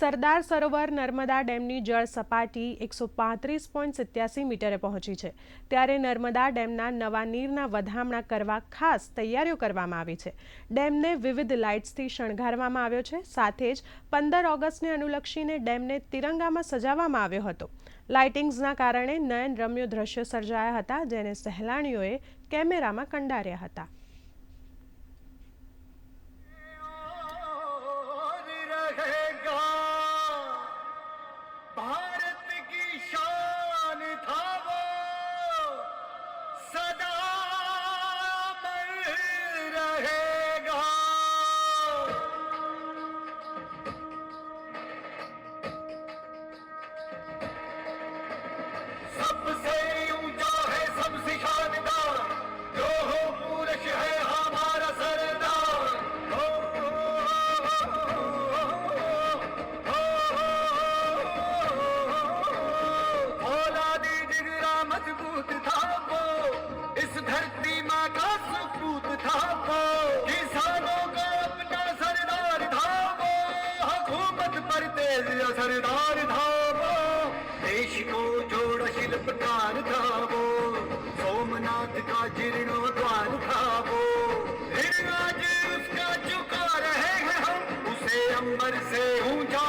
સરદાર સરોવર નર્મદા ડેમની જળ સપાટી 135.87 મીટરે પહોંચી છે। ત્યારે નર્મદા ડેમના નવા નીરના વધામણા કરવા ખાસ તૈયારીઓ કરવામાં આવી છે। ડેમને વિવિધ લાઇટ્સથી શણગારવામાં આવ્યો છે। સાથે જ 15 ઓગસ્ટને અનુલક્ષીને ડેમને તિરંગામાં સજાવવામાં આવ્યો હતો। લાઇટિંગ્સના કારણે નયનરમ્ય દ્રશ્યો સર્જાયા હતા, જેને સહેલાણીઓએ કેમેરામાં કંડાર્યા હતા। भारत की शान था वो, सदा अमर रहेगा। सबसे ऊंचा है, सबसे शानदार, जो हो पुरुष है हमारा सरदार। हो, औलादी जिगरा मजबूत था वो, इस धरती माँ का सपूत था वो, किसानों का अपना सरदार था वो, हुकूमत पर तेज सरदार था वो, देश को जोड़ शिल्पकार था वो, सोमनाथ का जीर्णोद्वार था वो, फिर आज उसका झुका रहे हैं हम, उसे अंबर से ऊंचा